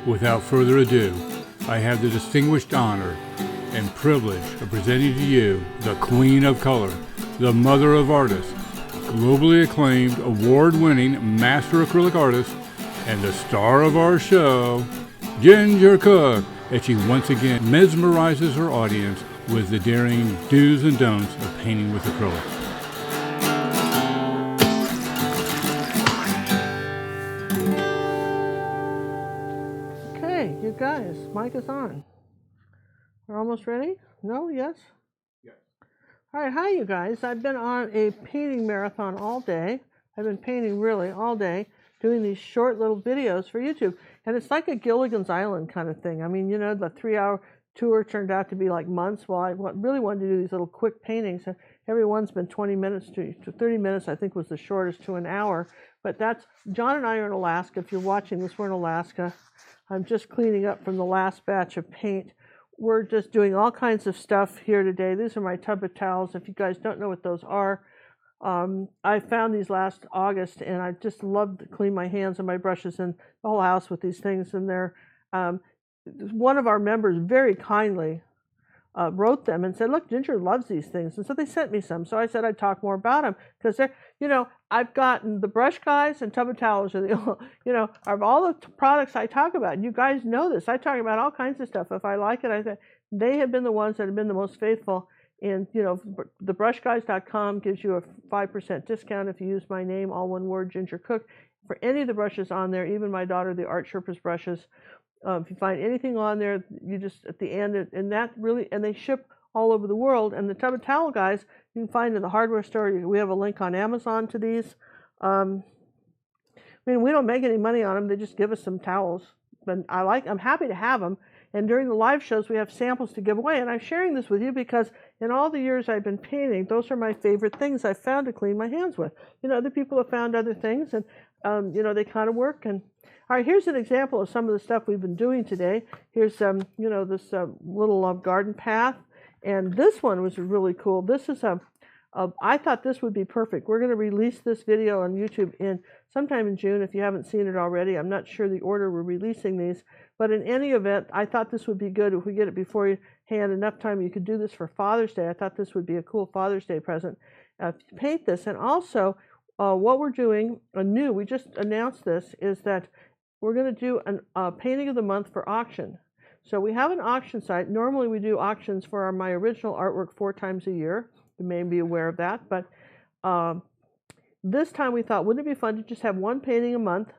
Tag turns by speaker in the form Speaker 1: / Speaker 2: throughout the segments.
Speaker 1: Without further ado, I have the distinguished honor and privilege of presenting to you the Queen of Color, the Mother of Artists, globally acclaimed, award-winning master acrylic artist, and the star of our show, Ginger Cook, as she once again mesmerizes her audience with the daring do's and don'ts of painting with acrylic.
Speaker 2: Okay, you guys, mic is on. We're almost ready? No? Yes?
Speaker 1: Yes.
Speaker 2: All right, hi you guys. I've been on a painting marathon all day. I've been painting really all day, doing these short little videos for YouTube. And it's like a Gilligan's Island kind of thing. I mean, you know, the 3-hour tour turned out to be like months. Well, I really wanted to do these little quick paintings. Every one's been 20 minutes to 30 minutes, I think was the shortest, to an hour. But that's, John and I are in Alaska. If you're watching this, we're in Alaska. I'm just cleaning up from the last batch of paint. We're just doing all kinds of stuff here today. These are my tub of towels. If you guys don't know what those are, I found these last August, and I just love to clean my hands and my brushes and the whole house with these things. And they're, one of our members very kindly wrote them and said, look, Ginger loves these things. And so they sent me some. So I said I'd talk more about them because they're, you know, I've gotten the brush guys and tub of towels are the, you know, of all the products I talk about. And you guys know this. I talk about all kinds of stuff. If I like it, I say they have been the ones that have been the most faithful. And, you know, thebrushguys.com gives you a 5% discount if you use my name, all one word, Ginger Cook, for any of the brushes on there, even my daughter, the Art Sherpa's brushes. If you find anything on there, you just, at the end, and that really, and they ship all over the world. And the tub of towel guys, you can find in the hardware store. We have a link on Amazon to these. I mean, we don't make any money on them. They just give us some towels. But I'm happy to have them. And during the live shows, we have samples to give away. And I'm sharing this with you because in all the years I've been painting, those are my favorite things I've found to clean my hands with. You know, other people have found other things, and, you know, they kind of work. And all right, here's an example of some of the stuff we've been doing today. Here's, you know, this little garden path. And this one was really cool. This is I thought this would be perfect. We're going to release this video on YouTube sometime in June if you haven't seen it already. I'm not sure the order we're releasing these. But in any event, I thought this would be good if we get it beforehand, enough time you could do this for Father's Day. I thought this would be a cool Father's Day present. Paint this. And also, what we're doing, we just announced this, is that we're going to do a painting of the month for auction. So we have an auction site. Normally we do auctions for my original artwork 4 times a year. You may be aware of that. But this time we thought, wouldn't it be fun to just have one painting a month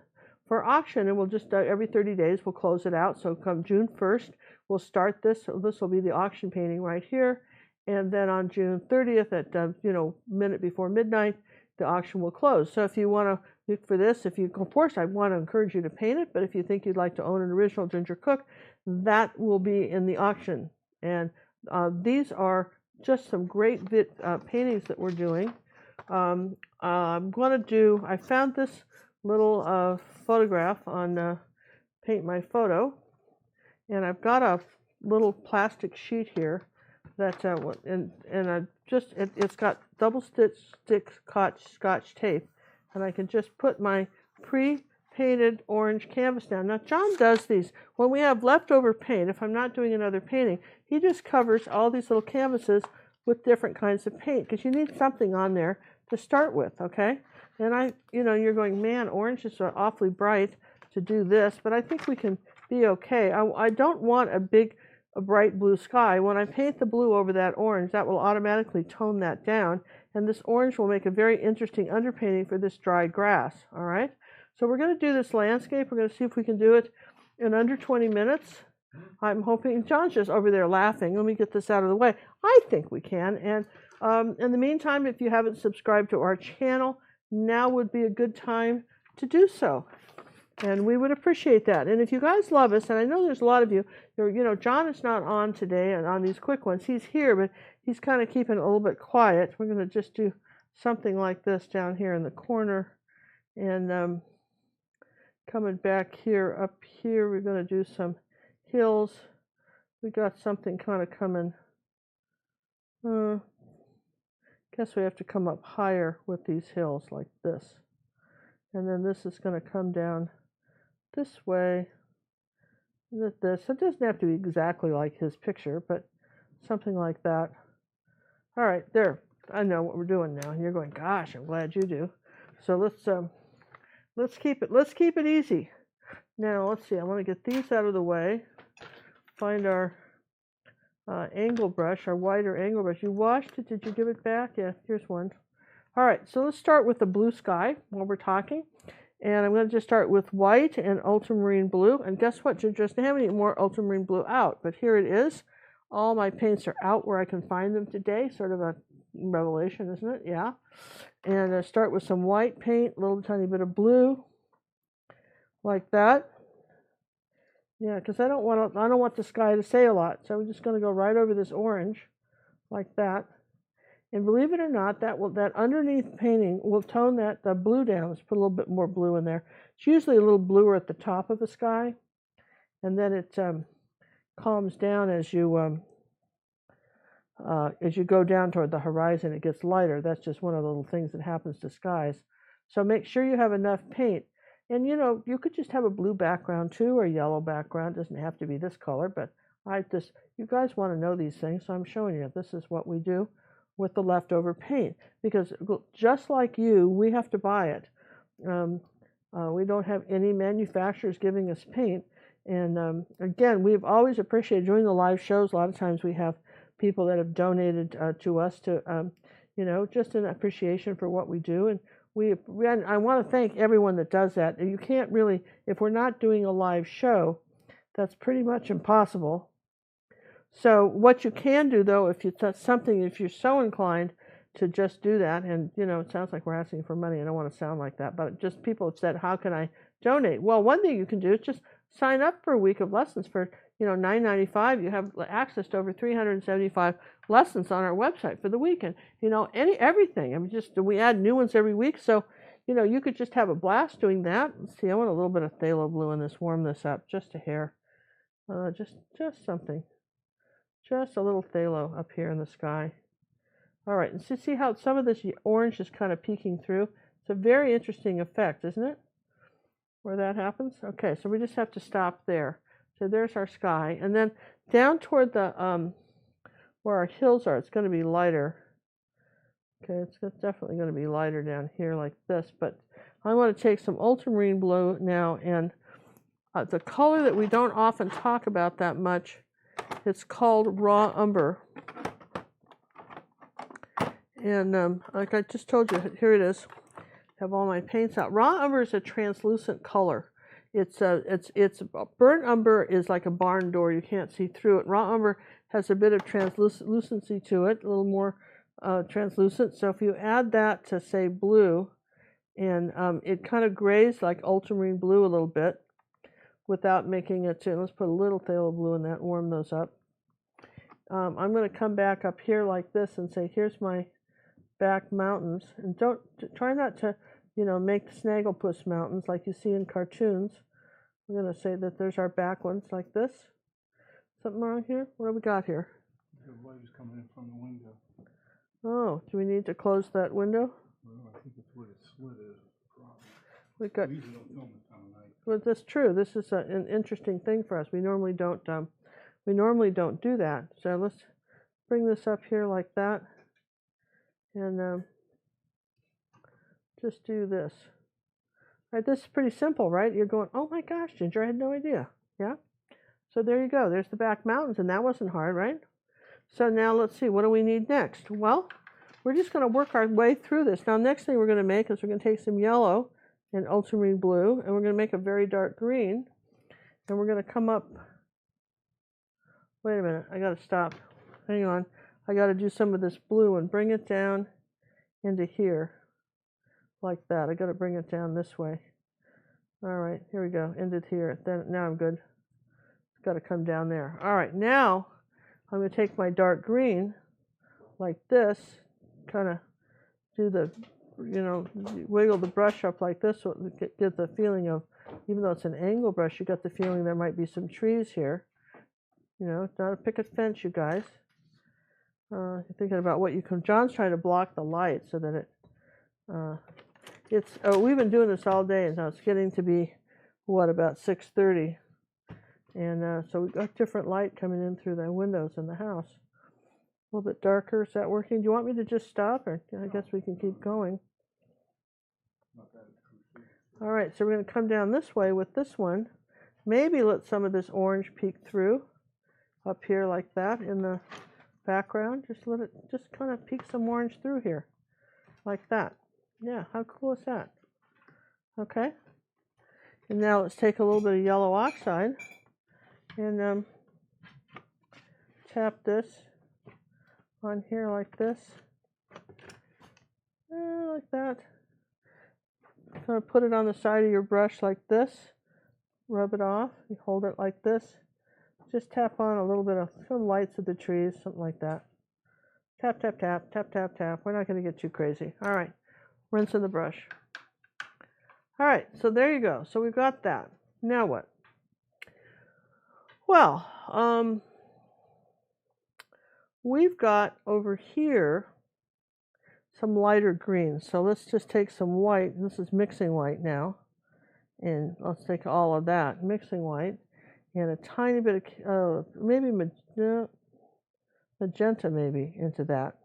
Speaker 2: for auction? And we'll just, every 30 days, we'll close it out. So come June 1st, we'll start this. So this will be the auction painting right here. And then on June 30th at, you know, minute before midnight, the auction will close. So if you want to look for this, of course, I want to encourage you to paint it, but if you think you'd like to own an original Ginger Cook, that will be in the auction. And these are just some great paintings that we're doing. I'm going to I found this little photograph on Paint My Photo, and I've got a little plastic sheet here that, it's got double stitch scotch tape, and I can just put my pre-painted orange canvas down. Now, John does these. When we have leftover paint, if I'm not doing another painting, he just covers all these little canvases with different kinds of paint, because you need something on there to start with, okay? And you're going, man, orange is awfully bright to do this, but I think we can be okay. I don't want a bright blue sky. When I paint the blue over that orange, that will automatically tone that down, and this orange will make a very interesting underpainting for this dry grass, all right? So we're going to do this landscape. We're going to see if we can do it in under 20 minutes. I'm hoping. John's just over there laughing. Let me get this out of the way. I think we can. And in the meantime, if you haven't subscribed to our channel, now would be a good time to do so. And we would appreciate that. And if you guys love us, and I know there's a lot of you, you know, John is not on today and on these quick ones. He's here, but he's kind of keeping it a little bit quiet. We're going to just do something like this down here in the corner. And coming back here, up here, we're going to do some hills. We got something kind of coming. Guess we have to come up higher with these hills like this. And then this is going to come down this way this. It doesn't have to be exactly like his picture, but something like that. All right, there. I know what we're doing now, and you're going, "Gosh, I'm glad you do." So let's keep it easy. Now let's see. I want to get these out of the way. Find our angle brush, our wider angle brush. You washed it. Did you give it back? Yeah, here's one. All right, so let's start with the blue sky while we're talking. And I'm going to just start with white and ultramarine blue. And guess what? You just don't have any more ultramarine blue out, but here it is. All my paints are out where I can find them today. Sort of a revelation, isn't it? Yeah. And I start with some white paint, a little tiny bit of blue, like that. Yeah, because I don't want the sky to say a lot. So we're just going to go right over this orange, like that. And believe it or not, that underneath painting will tone the blue down. Let's put a little bit more blue in there. It's usually a little bluer at the top of the sky, and then it calms down as you go down toward the horizon. It gets lighter. That's just one of the little things that happens to skies. So make sure you have enough paint. And you could just have a blue background too, or a yellow background. It doesn't have to be this color, but you guys want to know these things, so I'm showing you. This is what we do with the leftover paint, because just like you, we have to buy it. We don't have any manufacturers giving us paint. And again, we've always appreciated doing the live shows. A lot of times we have people that have donated to us to, just an appreciation for what we do. And I want to thank everyone that does that. You can't really, if we're not doing a live show, that's pretty much impossible. So what you can do, though, if you're so inclined to just do that, and it sounds like we're asking for money. I don't want to sound like that, but just people have said, "How can I donate?" Well, one thing you can do is just sign up for a week of lessons for $9.95. You have access to over 375 lessons on our website for the weekend. Everything. I mean, we add new ones every week, so you could just have a blast doing that. Let's see. I want a little bit of phthalo blue in this. Warm this up just a hair. Just something. Just a little phthalo up here in the sky. All right, and see how some of this orange is kind of peeking through? It's a very interesting effect, isn't it? Where that happens? Okay, so we just have to stop there. So there's our sky. And then down toward the, where our hills are, it's going to be lighter. Okay, it's definitely going to be lighter down here like this. But I want to take some ultramarine blue now, and the color that we don't often talk about that much, it's called raw umber. And like I just told you, here it is. I have all my paints out. Raw umber is a translucent color. It's burnt umber is like a barn door. You can't see through it. Raw umber has a bit of translucency to it, a little more translucent. So if you add that to, say, blue, and it kind of grays like ultramarine blue a little bit, without making it too. Let's put a little phthalo blue in that and warm those up. I'm going to come back up here like this and say, here's my back mountains. And try not to, make snagglepuss mountains like you see in cartoons. I'm going to say that there's our back ones like this. Something wrong here? What do we got here?
Speaker 1: The light is coming in from the window.
Speaker 2: Oh, do we need to close that window?
Speaker 1: Well, I think it's where the slit is.
Speaker 2: We got.
Speaker 1: We usually don't film this time of night.
Speaker 2: Well, that's true. This is an interesting thing for us. We normally don't do that. So let's bring this up here like that, and just do this. All right, this is pretty simple, right? You're going, oh my gosh, Ginger, I had no idea. Yeah. So there you go. There's the back mountains, and that wasn't hard, right? So now let's see. What do we need next? Well, we're just going to work our way through this. Now, next thing we're going to make is we're going to take some yellow and ultramarine blue, and we're going to make a very dark green, and we're going to come up. Wait a minute, I got to stop. Hang on. I got to do some of this blue and bring it down into here, like that. I got to bring it down this way. All right, here we go. Ended here. Then now I'm good. It's got to come down there. All right, now I'm going to take my dark green, like this, kind of do the, wiggle the brush up like this, so get the feeling of, even though it's an angle brush, you got the feeling there might be some trees here. It's not a picket fence, you guys. You're thinking about what you can. John's trying to block the light so that we've been doing this all day, and now it's getting to be, about 6:30. And so we've got different light coming in through the windows in the house. A little bit darker. Is that working? Do you want me to just stop, or I guess we can keep going? All right, so we're going to come down this way with this one. Maybe let some of this orange peek through up here like that in the background. Just let it just kind of peek some orange through here like that. Yeah, how cool is that? Okay. And now let's take a little bit of yellow oxide and tap this on here like this. Like that. Kind of put it on the side of your brush like this. Rub it off. You hold it like this. Just tap on a little bit of some lights of the trees, something like that. Tap, tap, tap, tap, tap, tap. We're not going to get too crazy. All right. Rinse in the brush. All right. So there you go. So we've got that. Now what? Well, we've got over here some lighter greens. So let's just take some white. This is mixing white now. And let's take all of that, mixing white, and a tiny bit of maybe magenta maybe into that.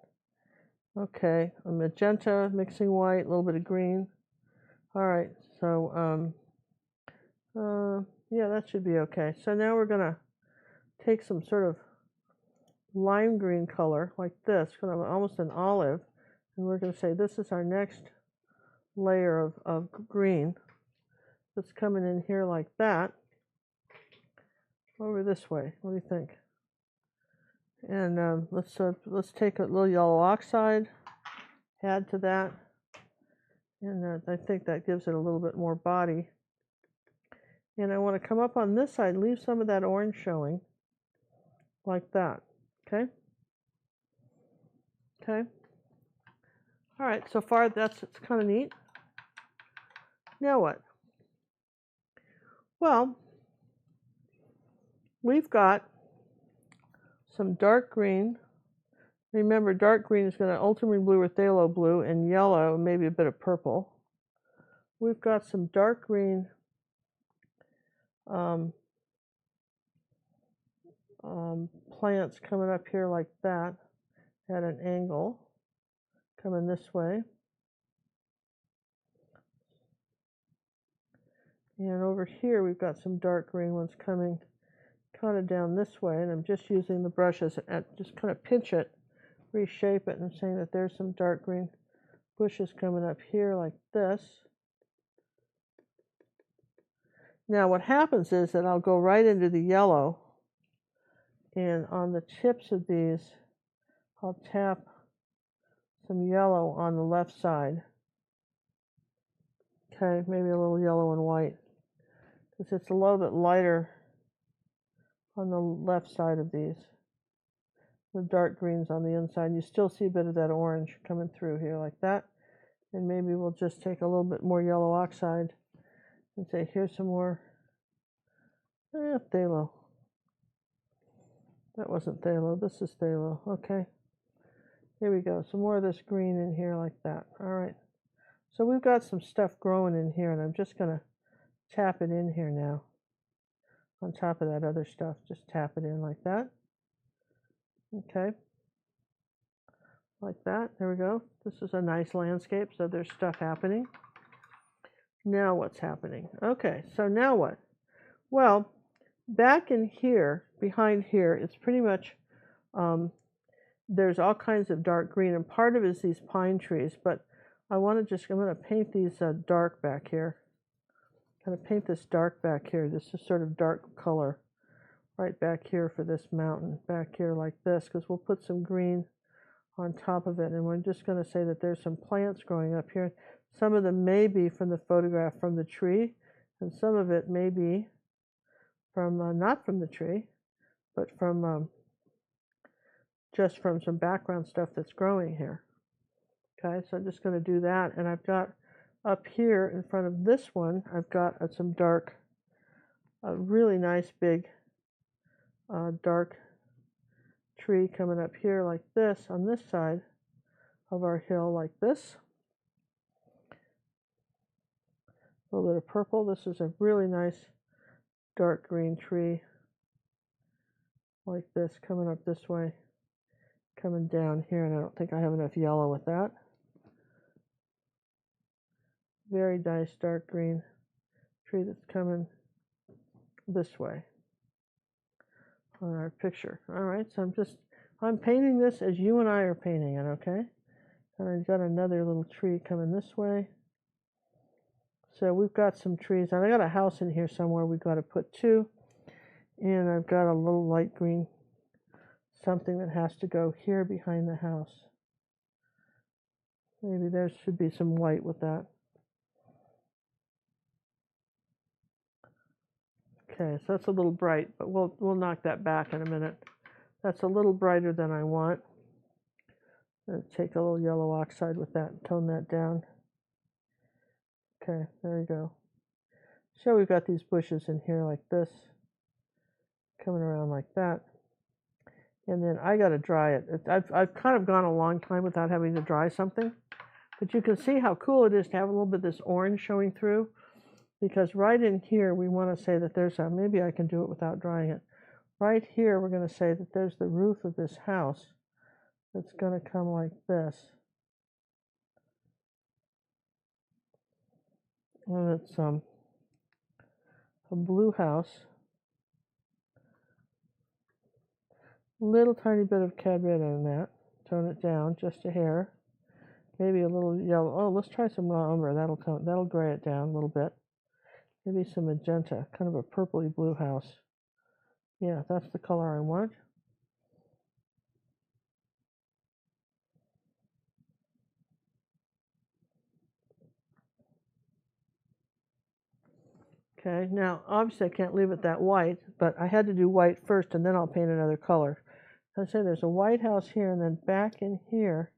Speaker 2: Okay, a magenta, mixing white, a little bit of green. All right, so yeah, that should be okay. So now we're gonna take some sort of lime green color like this, kind of almost an olive, and we're gonna say this is our next layer of green. That's coming in here like that. Over this way. What do you think? And let's take a little yellow oxide, add to that, and I think that gives it a little bit more body. And I want to come up on this side, leave some of that orange showing, like that. Okay. Okay. All right. So far, it's kind of neat. Now what? Well, we've got some dark green. Remember, dark green is going to ultramarine blue or phthalo blue, and yellow, maybe a bit of purple. We've got some dark green plants coming up here like that at an angle, coming this way. And over here, we've got some dark green ones coming kind of down this way, and I'm just using the brushes and just kind of pinch it, reshape it, and saying that there's some dark green bushes coming up here like this. Now what happens is that I'll go right into the yellow, and on the tips of these, I'll tap some yellow on the left side. Okay, maybe a little yellow and white, because it's a little bit lighter on the left side of these. The dark greens on the inside. You still see a bit of that orange coming through here like that. And maybe we'll just take a little bit more yellow oxide and say, here's some more phthalo. That wasn't phthalo. This is phthalo. Okay. Here we go. Some more of this green in here like that. All right. So we've got some stuff growing in here, and I'm just going to tap it in here now. On top of that other stuff, just tap it in like that. Okay. Like that. There we go. This is a nice landscape, so there's stuff happening. Now what's happening? Okay, so now what? Well, back in here, behind here, it's pretty much, there's all kinds of dark green, and part of it is these pine trees, but I'm going to paint these dark back here. Kind of paint this dark back here. This is sort of dark color right back here for this mountain, back here like this, because we'll put some green on top of it, and we're just going to say that there's some plants growing up here. Some of them may be from the photograph from the tree, and some of it may be from not from the tree, but from just from some background stuff that's growing here. Okay, so I'm just going to do that, and I've got up here in front of this one, I've got some dark, really nice big dark tree coming up here like this on this side of our hill like this. A little bit of purple. This is a really nice dark green tree like this, coming up this way, coming down here, and I don't think I have enough yellow with that. Very nice dark green tree that's coming this way on our picture. All right, so I'm painting this as you and I are painting it, okay? And I've got another little tree coming this way. So we've got some trees, and I got a house in here somewhere we've got to put two. And I've got a little light green something that has to go here behind the house. Maybe there should be some white with that. Okay, so that's a little bright, but we'll knock that back in a minute. That's a little brighter than I want. I'll take a little yellow oxide with that and tone that down. Okay, there we go. So we've got these bushes in here like this, coming around like that. And then I got to dry it. I've kind of gone a long time without having to dry something. But you can see how cool it is to have a little bit of this orange showing through. Because right in here, we want to say that there's a, maybe I can do it without drying it. Right here, we're going to say that there's the roof of this house that's going to come like this. And it's a blue house. Little tiny bit of cad red on that. Tone it down just a hair. Maybe a little yellow. Oh, let's try some raw umber. That'll gray it down a little bit. Maybe some magenta, kind of a purpley blue house. Yeah, that's the color I want. Okay, now obviously I can't leave it that white, but I had to do white first and then I'll paint another color. So I say there's a white house here, and then back in here,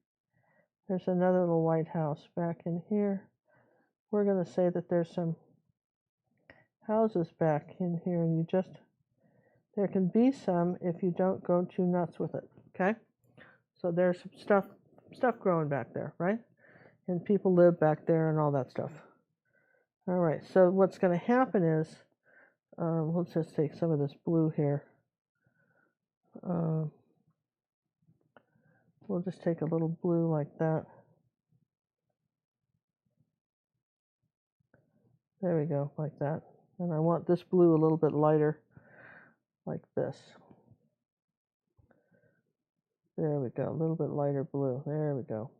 Speaker 2: there's another little white house. Back in here, we're going to say that there's some houses back in here, and there can be some if you don't go too nuts with it, okay? So there's some stuff growing back there, right? And people live back there and all that stuff. All right, so what's going to happen is, let's just take some of this blue here. We'll just take a little blue like that. There we go, like that. And I want this blue a little bit lighter, like this. There we go, a little bit lighter blue. There we go.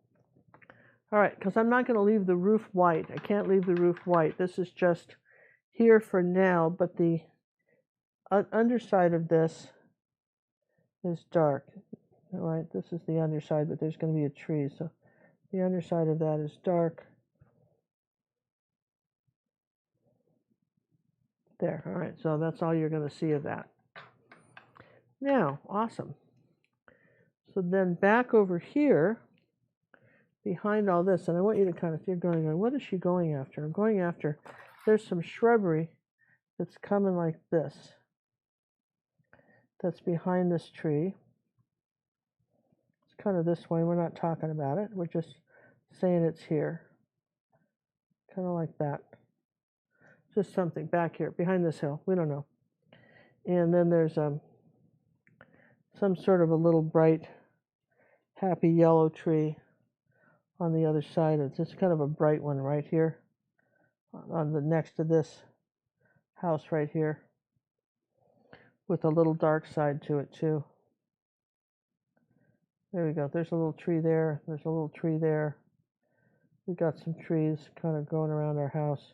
Speaker 2: All right, because I'm not going to leave the roof white. I can't leave the roof white. This is just here for now, but the underside of this is dark. All right, this is the underside, but there's going to be a tree, so the underside of that is dark. There, all right, so that's all you're going to see of that. Now, awesome. So then back over here, behind all this, and I want you to kind of, if you're going, what is she going after? I'm going after, there's some shrubbery that's coming like this. That's behind this tree. It's kind of this way. We're not talking about it. We're just saying it's here. Kind of like that. Just something back here, behind this hill. We don't know. And then there's some sort of a little bright, happy yellow tree on the other side. It's just kind of a bright one right here on the next to this house right here, with a little dark side to it too. There we go. There's a little tree there. There's a little tree there. We've got some trees kind of going around our house.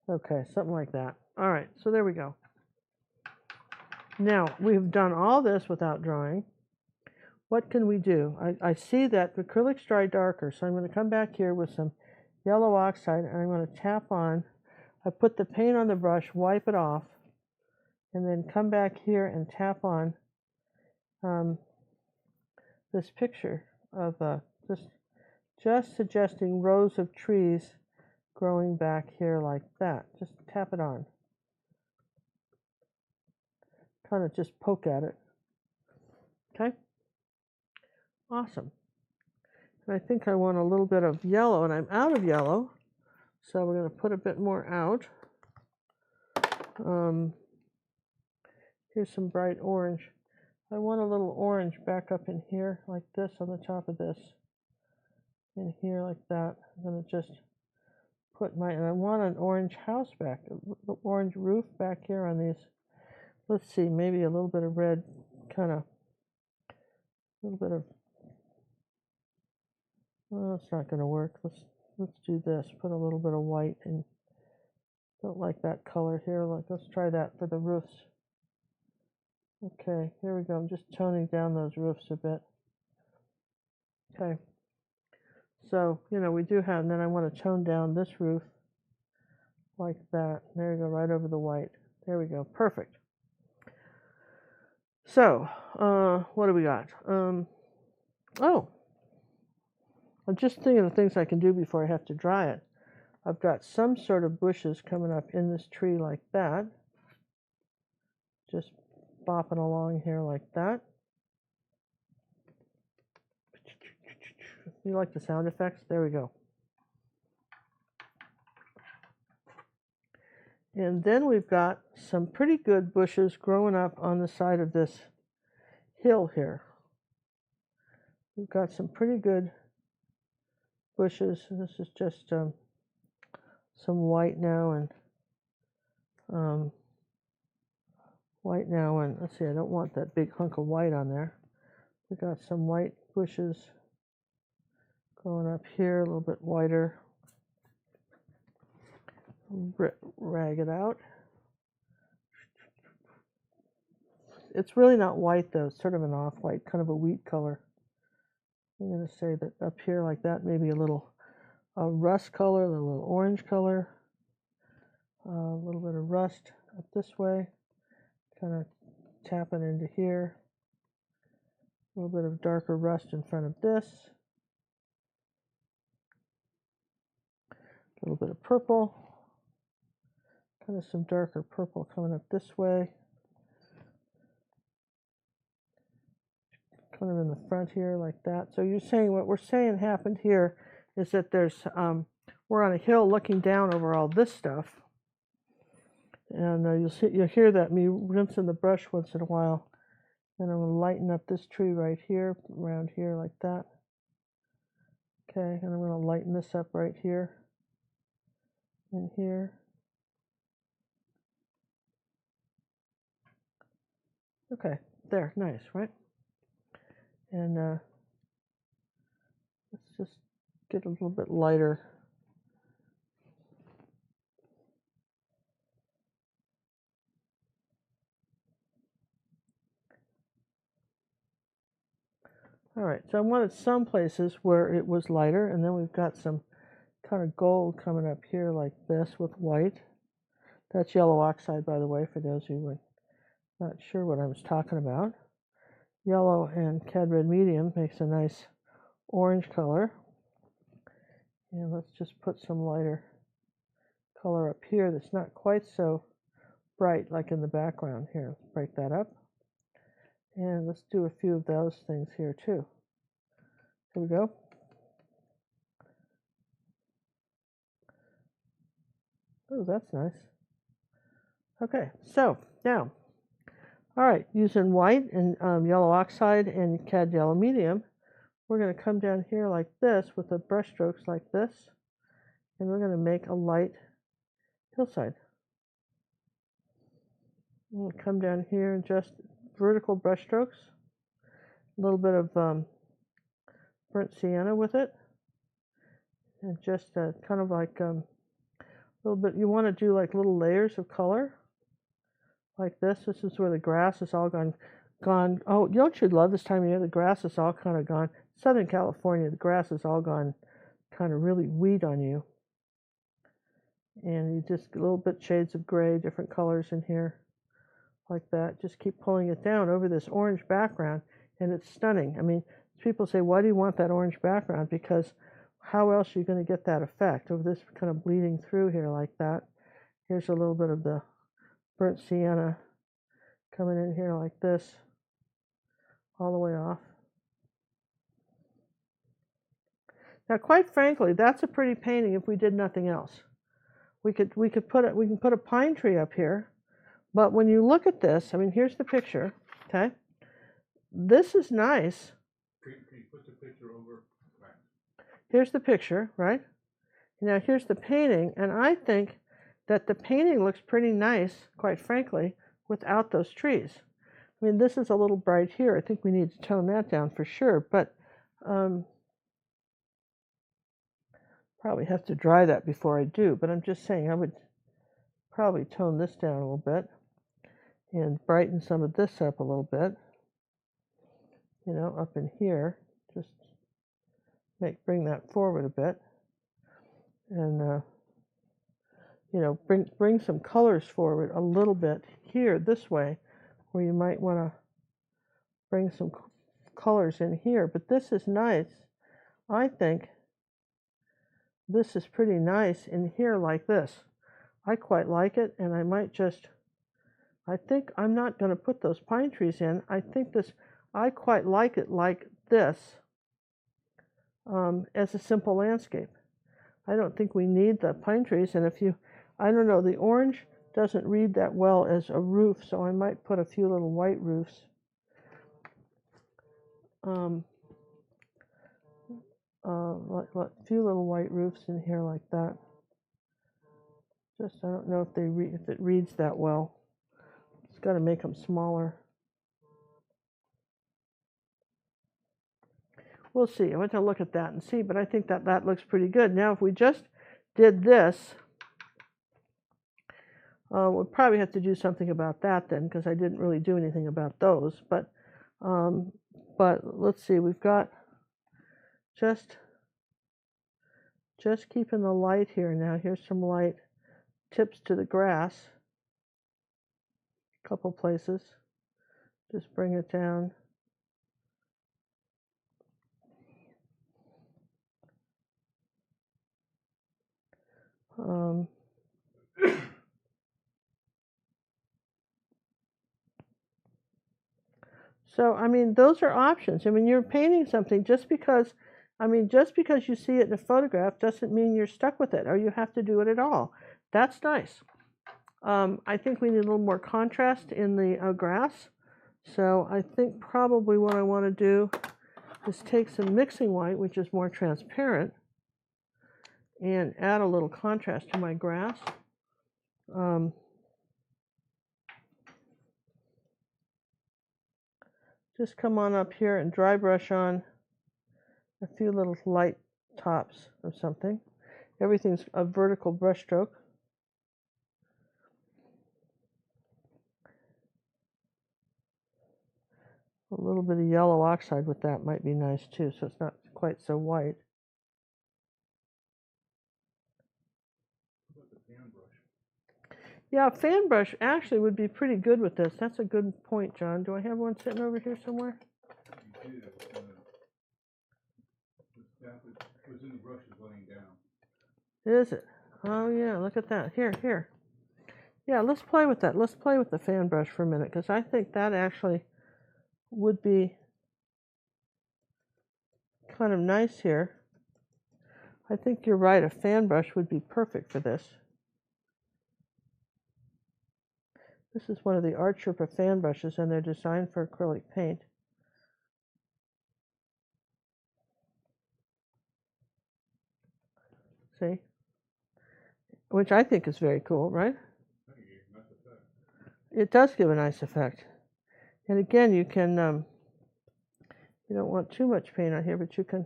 Speaker 2: Okay, something like that. All right, so there we go. Now, we've done all this without drawing. What can we do? I see that the acrylic's dry darker, so I'm going to come back here with some yellow oxide, and I'm going to tap on. I put the paint on the brush, wipe it off, and then come back here and tap on this picture of just suggesting rows of trees growing back here like that. Just tap it on. Kind of just poke at it. Okay? Awesome. And I think I want a little bit of yellow, and I'm out of yellow, so we're going to put a bit more out. Here's some bright orange. I want a little orange back up in here like this on the top of this. In here like that. I'm going to just put my, and I want an orange house back, an orange roof back here on these. Let's see, maybe a little bit of red, kind of, a little bit of, well, it's not going to work. Let's do this. Put a little bit of white, and don't like that color here. Let's try that for the roofs. Okay, here we go. I'm just toning down those roofs a bit. Okay. So, we do have, and then I want to tone down this roof like that. There you go, right over the white. There we go, perfect. So, what do we got? Oh, I'm just thinking of things I can do before I have to dry it. I've got some sort of bushes coming up in this tree like that. Just bopping along here like that. You like the sound effects? There we go. And then we've got some pretty good bushes growing up on the side of this hill here. We've got some pretty good bushes. This is just some white now and let's see, I don't want that big hunk of white on there. We've got some white bushes going up here, a little bit whiter. Rag it out. It's really not white though, it's sort of an off-white, kind of a wheat color. I'm going to say that up here like that, maybe a little rust color, a little orange color, a little bit of rust up this way, kind of tapping into here, a little bit of darker rust in front of this. A little bit of purple, kind of some darker purple coming up this way, kind of in the front here like that. So you're saying what we're saying happened here is that there's we're on a hill looking down over all this stuff, and you'll hear that me rinsing the brush once in a while. And I'm going to lighten up this tree right here, around here like that. Okay, and I'm going to lighten this up right here. In here. Okay, there, nice, right? And let's just get a little bit lighter. All right, so I wanted some places where it was lighter, and then we've got some kind of gold coming up here like this with white. That's yellow oxide, by the way, for those who were not sure what I was talking about. Yellow and cad red medium makes a nice orange color. And let's just put some lighter color up here that's not quite so bright like in the background. Here, let's break that up. And let's do a few of those things here too. Here we go. Oh, that's nice. Okay, so now, all right, using white and yellow oxide and cad yellow medium, we're going to come down here like this with the brush strokes like this, and we're going to make a light hillside. We'll come down here and just vertical brush strokes, a little bit of burnt sienna with it, and just kind of like a little bit, you want to do like little layers of color like this. This is where the grass is all gone. Oh, don't you love this time of year? The grass is all kind of gone. Southern California, the grass is all gone kind of really wheat on you. And you just a little bit shades of gray, different colors in here like that. Just keep pulling it down over this orange background, and it's stunning. I mean, people say, why do you want that orange background? Because how else are you going to get that effect of this kind of bleeding through here like that? Here's a little bit of the burnt sienna coming in here like this, all the way off. Now, quite frankly, that's a pretty painting if we did nothing else. We can put a pine tree up here But when you look at this, I mean, here's the picture, okay? This is nice.
Speaker 1: Can you put the picture over? Right.
Speaker 2: Here's the picture, right? Now here's the painting, and I think that the painting looks pretty nice, quite frankly, without those trees. I mean, this is a little bright here. I think we need to tone that down for sure, but probably have to dry that before I do. But I'm just saying I would probably tone this down a little bit and brighten some of this up a little bit, you know, up in here. Just bring that forward a bit, and you know, bring some colors forward a little bit here this way, where you might want to bring some colors in here. But this is nice. I think this is pretty nice in here like this. I quite like it, and I might just, I think I'm not going to put those pine trees in. I think this, I quite like it like this as a simple landscape. I don't think we need the pine trees, and if you, I don't know, the orange doesn't read that well as a roof, so I might put a few little white roofs. A few little white roofs in here like that. Just, I don't know if if it reads that well. It's got to make them smaller. We'll see. I want to look at that and see, but I think that that looks pretty good. Now, if we just did this, we'll probably have to do something about that then, because I didn't really do anything about those. But let's see. We've got just keeping the light here now. Here's some light tips to the grass. A couple places. Just bring it down. So, I mean, those are options. I mean, you're painting something just because, I mean, just because you see it in a photograph doesn't mean you're stuck with it or you have to do it at all. That's nice. I think we need a little more contrast in the grass. So I think probably what I want to do is take some mixing white, which is more transparent, and add a little contrast to my grass. Just come on up here and dry brush on a few little light tops of something. Everything's a vertical brush stroke. A little bit of yellow oxide with that might be nice too, so it's not quite so white. Yeah, a fan brush actually would be pretty good with this. That's a good point, John. Do I have one sitting over here somewhere?
Speaker 1: You do. What's in the brush is laying down.
Speaker 2: Is it? Oh yeah, look at that. Here. Yeah, let's play with that. Let's play with the fan brush for a minute, because I think that actually would be kind of nice here. I think you're right. A fan brush would be perfect for this. This is one of the Art Sherpa fan brushes, and they're designed for acrylic paint. See? Which I think is very cool, right? It does give a nice effect. And again, you can, you don't want too much paint on here, but you can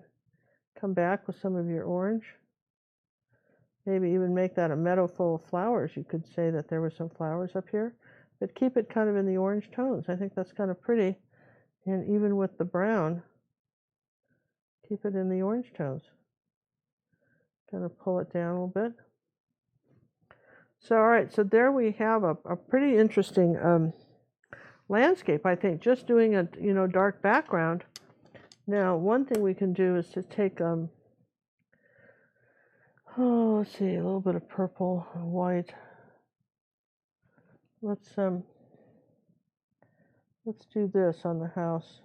Speaker 2: come back with some of your orange. Maybe even make that a meadow full of flowers. You could say that there were some flowers up here, but keep it kind of in the orange tones. I think that's kind of pretty. And even with the brown, keep it in the orange tones. Kind of pull it down a little bit. So, all right, so there we have a pretty interesting landscape, I think, just doing a, you know, dark background. Now, one thing we can do is to take, let's see, a little bit of purple and white. Let's do this on the house,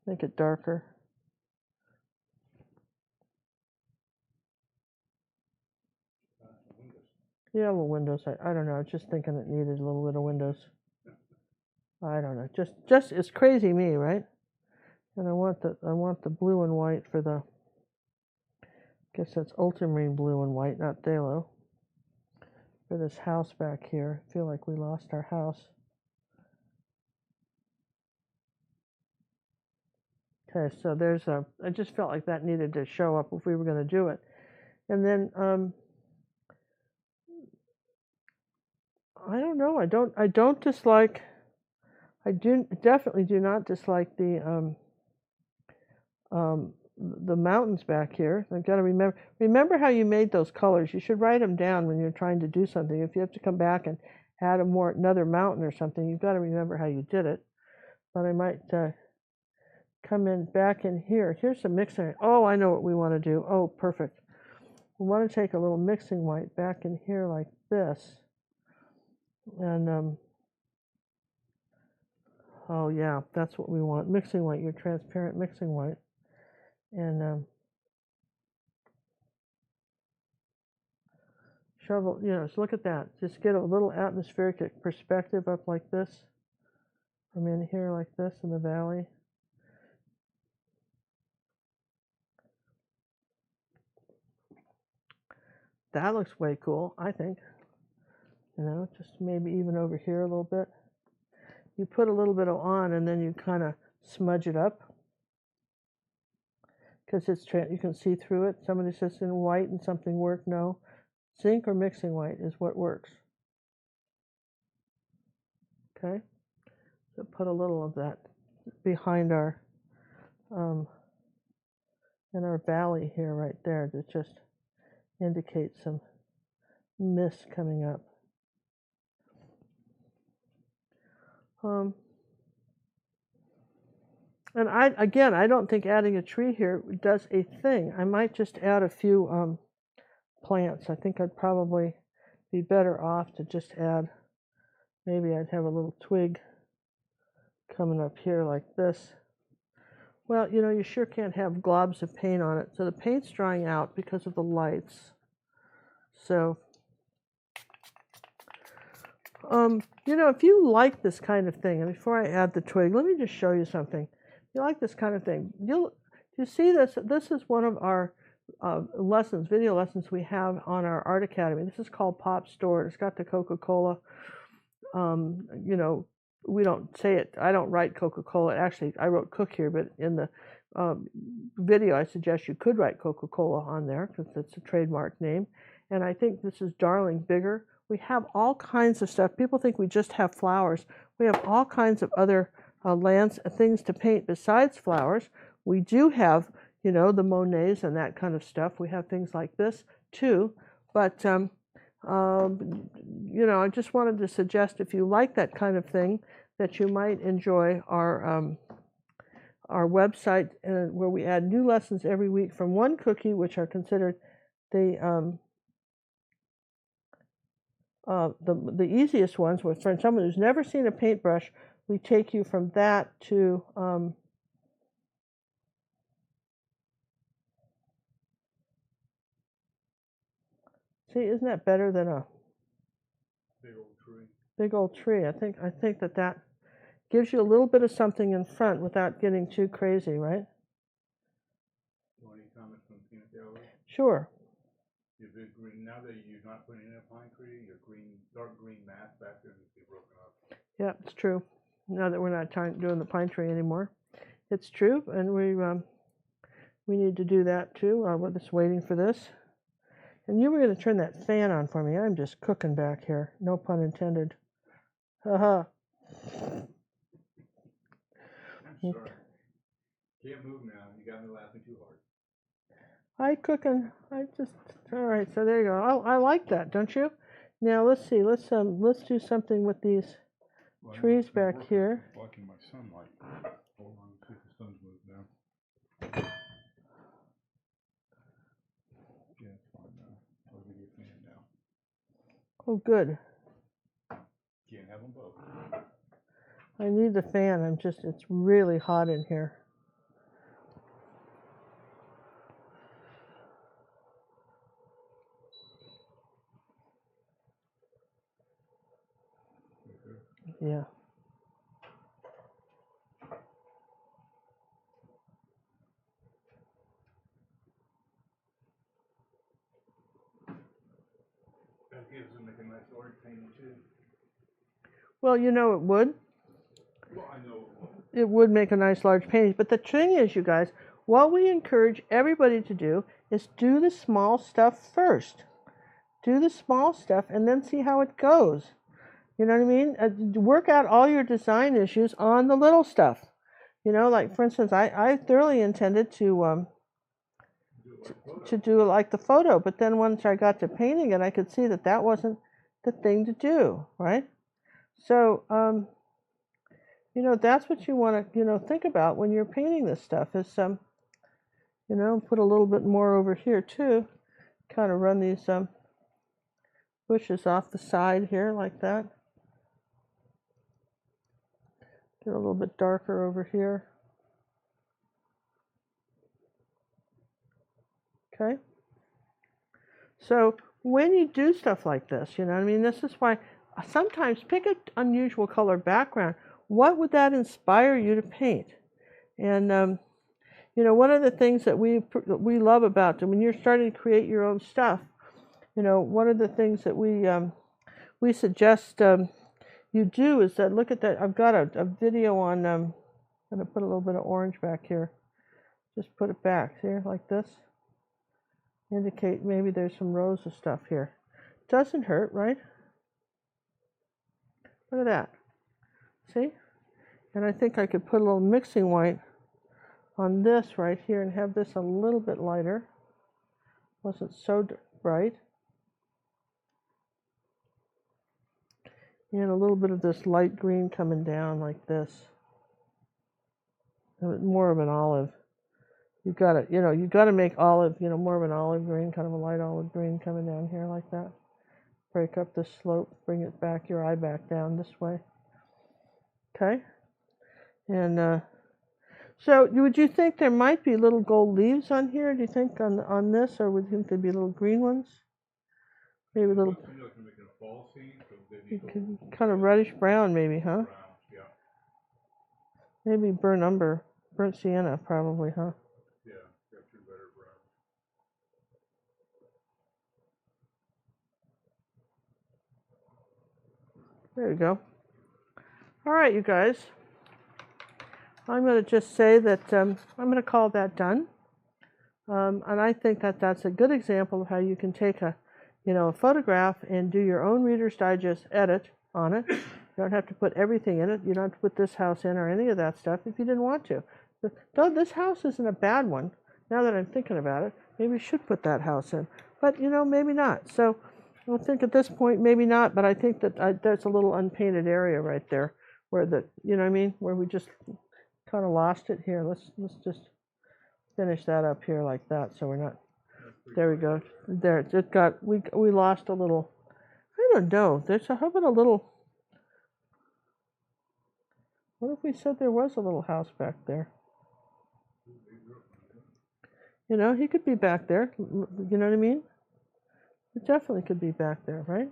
Speaker 2: make it darker. Yeah, little windows. I don't know. I was just thinking it needed a little bit of windows. I don't know. Just it's crazy me, right? And I want the blue and white for the. Guess that's ultramarine blue and white, not phthalo. For this house back here, I feel like we lost our house. Okay, so there's a. I just felt like that needed to show up if we were going to do it, and then I don't know. I don't dislike. I definitely do not dislike the mountains back here. I've got to remember how you made those colors. You should write them down when you're trying to do something. If you have to come back and add another mountain or something, you've got to remember how you did it. But I might come in back in here. Here's some mixing. Oh, I know what we want to do. Oh, perfect. We want to take a little mixing white back in here like this. And oh yeah, that's what we want. Mixing white, your transparent mixing white. And shovel, just look at that. Just get a little atmospheric perspective up like this. From in here like this in the valley. That looks way cool, I think. Just maybe even over here a little bit. You put a little bit on and then you kind of smudge it up. Because you can see through it. Somebody says in white and something work. No. Zinc or mixing white is what works. Okay? So put a little of that behind our in our valley here right there to just indicate some mist coming up. And I don't think adding a tree here does a thing. I might just add a few plants. I think I'd probably be better off to just add, maybe I'd have a little twig coming up here like this. Well, you sure can't have globs of paint on it. So the paint's drying out because of the lights. So, if you like this kind of thing, and before I add the twig, let me just show you something. If you like this kind of thing, you see this? This is one of our video lessons we have on our Art Academy. This is called Pop Store. It's got the Coca-Cola. We don't say it. I don't write Coca-Cola. Actually, I wrote Cook here, but in the video, I suggest you could write Coca-Cola on there because it's a trademark name. And I think this is Darling Bigger. We have all kinds of stuff. People think we just have flowers. We have all kinds of other things to paint besides flowers. We do have, the Monets and that kind of stuff. We have things like this too. But I just wanted to suggest if you like that kind of thing, that you might enjoy our website where we add new lessons every week from one cookie, which are considered the easiest ones. For someone who's never seen a paintbrush, we take you from that to see, isn't that better than a
Speaker 1: big old tree?
Speaker 2: Big old tree. I think that gives you a little bit of something in front without getting too crazy, right?
Speaker 1: Any comments from peanut gallery?
Speaker 2: Sure.
Speaker 1: Your big green, now that you're not putting in a pine tree, your dark green mass back there needs to be broken up.
Speaker 2: Yeah, it's true. Now that we're not doing the pine tree anymore, it's true, and we need to do that too. We're just waiting for this. And you were going to turn that fan on for me. I'm just cooking back here. No pun intended. Haha.
Speaker 1: I'm sorry. Can't move now. You got me laughing too hard.
Speaker 2: All right, so there you go. I like that, don't you? Now let's see. Let's do something with these trees back here.
Speaker 1: Blocking my sunlight. Hold on, see if the sun's moved now. Yeah, it's fine now. I'll give you a fan now.
Speaker 2: Oh, good.
Speaker 1: Can't have them both.
Speaker 2: I need the fan. It's really hot in here. Yeah.
Speaker 1: That gives them a nice large painting too.
Speaker 2: Well, you know it would.
Speaker 1: Well, I know
Speaker 2: It would make a nice large painting. But the thing is, you guys, what we encourage everybody to do is do the small stuff first. Do the small stuff and then see how it goes. You know what I mean? Work out all your design issues on the little stuff. You know, like for instance, I thoroughly intended to do it like the photo, but then once I got to painting it, I could see that that wasn't the thing to do, right? So, you know, that's what you want to, you know, think about when you're painting this stuff is, you know, put a little bit more over here too. Kind of run these bushes off the side here like that. Get a little bit darker over here. Okay. So when you do stuff like this, you know what I mean? This is why sometimes pick an unusual color background. What would that inspire you to paint? And you know, one of the things that we love about them when you're starting to create your own stuff, you know, one of the things that we suggest you do is that look at that. I've got a video on. I'm going to put a little bit of orange back here. Just put it back here like this. Indicate maybe there's some rows of stuff here. Doesn't hurt, right? Look at that. See? And I think I could put a little mixing white on this right here and have this a little bit lighter. Wasn't so bright. And a little bit of this light green coming down like this. More of an olive. You've got to, you know, you've got to make olive, you know, more of an olive green, kind of a light olive green coming down here like that. Break up the slope, bring it back, your eye back down this way. Okay? And so would you think there might be little gold leaves on here, do you think, on this, or would you think there'd be little green ones? Maybe a little, kind of reddish brown maybe, huh? Maybe burnt sienna probably, huh? There you go. All right, you guys. I'm going to just say that I'm going to call that done. And I think that that's a good example of how you can take a photograph and do your own Reader's Digest edit on it. You don't have to put everything in it. You don't have to put this house in or any of that stuff if you didn't want to. Though this house isn't a bad one, now that I'm thinking about it, maybe you should put that house in. But, you know, maybe not. So I think at this point, maybe not, but I think that there's a little unpainted area right there where you know what I mean, where we just kind of lost it here. Let's just finish that up here like that so we're not, there we go. There, it got, we lost a little, I don't know, how about a little, what if we said there was a little house back there? You know, he could be back there, you know what I mean? It definitely could be back there, right?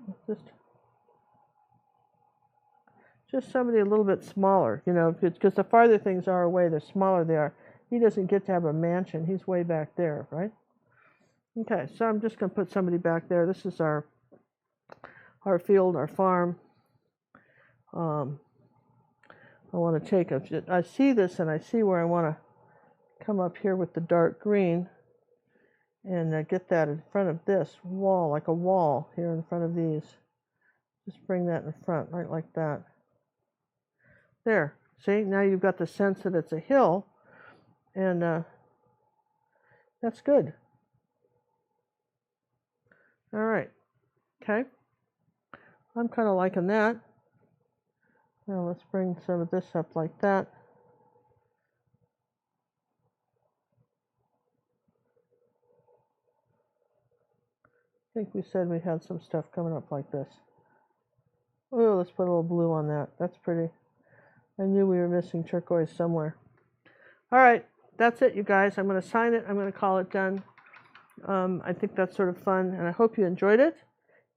Speaker 2: Just somebody a little bit smaller, you know, because the farther things are away, the smaller they are. He doesn't get to have a mansion. He's way back there, right? Okay, so I'm just going to put somebody back there. This is our field, our farm. I want to take I see this and I see where I want to come up here with the dark green and get that in front of this wall, like a wall here in front of these. Just bring that in front, right like that. There, see, now you've got the sense that it's a hill, and that's good. All right, okay. I'm kind of liking that. Now let's bring some of this up like that. I think we said we had some stuff coming up like this. Oh, let's put a little blue on that. That's pretty. I knew we were missing turquoise somewhere. All right, that's it, you guys. I'm going to sign it. I'm going to call it done. I think that's sort of fun, and I hope you enjoyed it.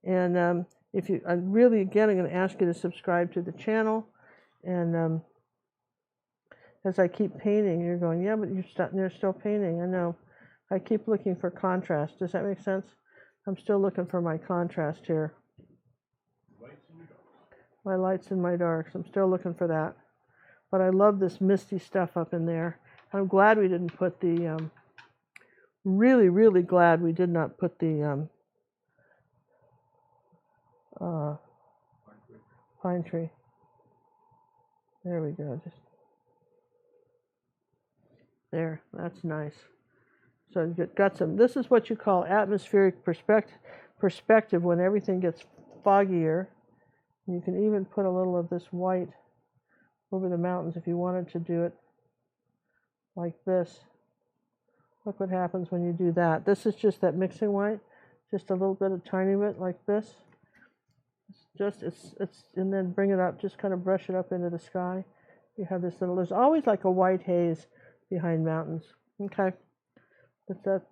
Speaker 2: And if you, I'm really, again, I'm going to ask you to subscribe to the channel. And as I keep painting, you're going, yeah, but you're still painting. I know. I keep looking for contrast. Does that make sense? I'm still looking for my contrast here. My lights and my darks. I'm still looking for that. But I love this misty stuff up in there. I'm glad we didn't put the, really, really glad we did not put the pine tree. There we go. Just there. That's nice. So you've got some, this is what you call atmospheric perspective when everything gets foggier. You can even put a little of this white over the mountains if you wanted to do it like this. Look what happens when you do that. This is just that mixing white, just a little bit, a tiny bit like this. And then bring it up, just kind of brush it up into the sky. You have this little, there's always like a white haze behind mountains. Okay,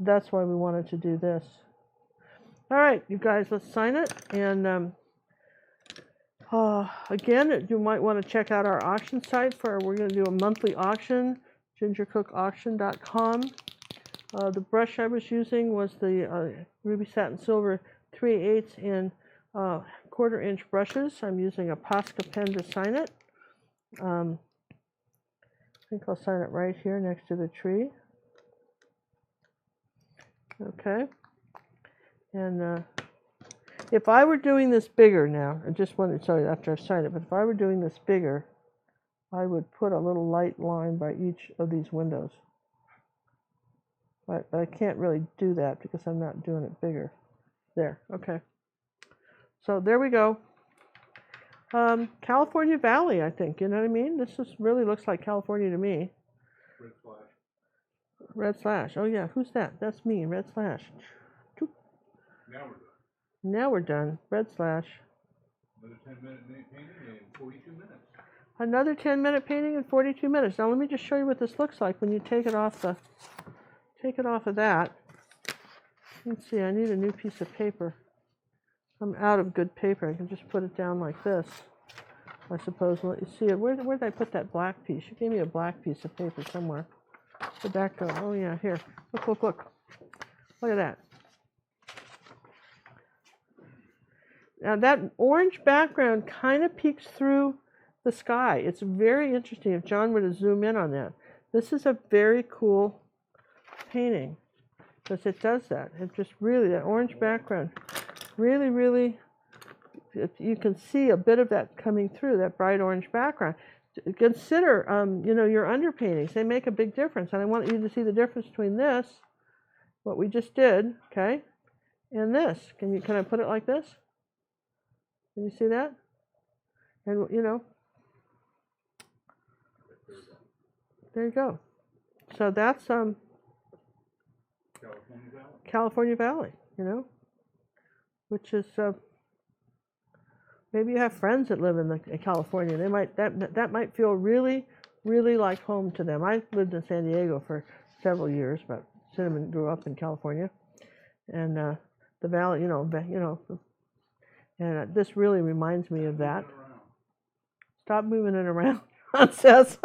Speaker 2: that's why we wanted to do this. All right, you guys, let's sign it. And again, you might want to check out our auction site we're going to do a monthly auction, gingercookauction.com. The brush I was using was the Ruby Satin Silver 3/8 in 1/4 inch brushes. I'm using a Posca pen to sign it. I think I'll sign it right here next to the tree. Okay. And if I were doing this bigger now, I just wanted, sorry, after I signed it, but if I were doing this bigger, I would put a little light line by each of these windows. But I can't really do that because I'm not doing it bigger. There, okay. So there we go. California Valley, I think, you know what I mean? This really looks like California to me.
Speaker 1: Red Slash.
Speaker 2: Red Slash, oh yeah, who's that? That's me, Red Slash.
Speaker 1: Now we're done.
Speaker 2: Now we're done, Red Slash.
Speaker 1: Another 10-minute painting in 42 minutes.
Speaker 2: Another 10-minute painting in 42 minutes. Now let me just show you what this looks like when you take it off of that. Let's see, I need a new piece of paper. I'm out of good paper. I can just put it down like this, I suppose, and let you see it. Where did I put that black piece? You gave me a black piece of paper somewhere. Where'd that go? Oh yeah, here. Look, look, look. Look at that. Now that orange background kind of peeks through the sky. It's very interesting if John were to zoom in on that. This is a very cool painting because it does that. It just really, that orange background, really, really, you can see a bit of that coming through, that bright orange background. Consider, your underpaintings. They make a big difference. And I want you to see the difference between this, what we just did, okay, and this. Can I put it like this? Can you see that? And, there you go. So that's California Valley, which is, maybe you have friends that live in California. They might, that might feel really, really like home to them. I lived in San Diego for several years, but Cinnamon grew up in California. And the valley, and this really reminds me of that. Stop moving it around, Ron says.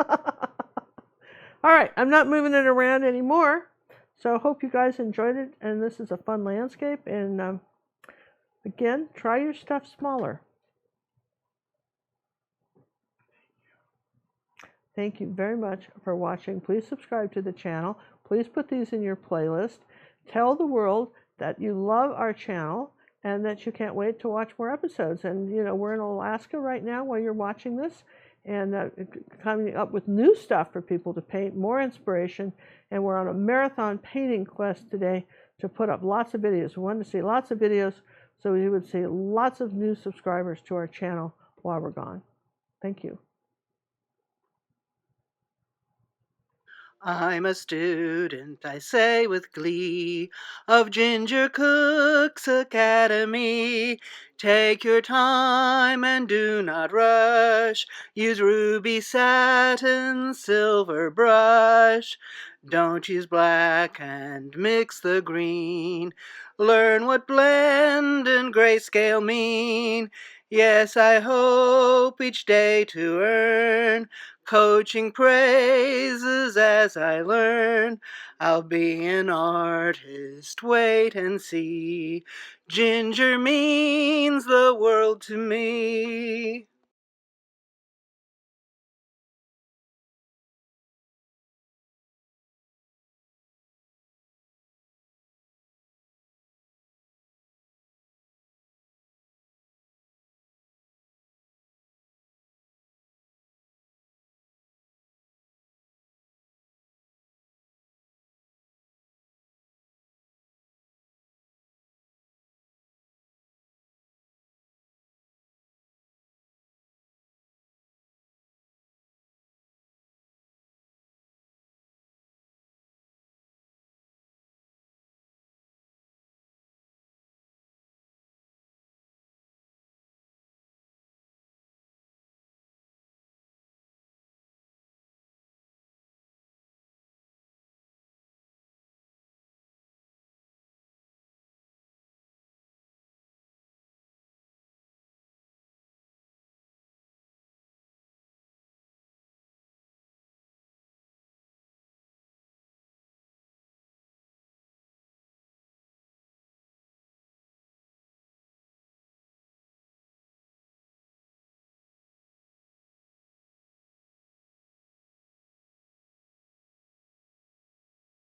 Speaker 2: All right, I'm not moving it around anymore. So I hope you guys enjoyed it. And this is a fun landscape. And again, try your stuff smaller. Thank you very much for watching. Please subscribe to the channel. Please put these in your playlist. Tell the world that you love our channel and that you can't wait to watch more episodes. And, we're in Alaska right now while you're watching this, and coming up with new stuff for people to paint, more inspiration. And we're on a marathon painting quest today to put up lots of videos. We wanted to see lots of videos so we would see lots of new subscribers to our channel while we're gone. Thank you.
Speaker 3: I'm a student, I say with glee, of Ginger Cook's Academy. Take your time and do not rush. Use ruby satin, silver brush. Don't use black and mix the green. Learn what blend and grayscale mean. Yes, I hope each day to earn coaching praises as I learn. I'll be an artist, wait and see. Ginger means the world to me.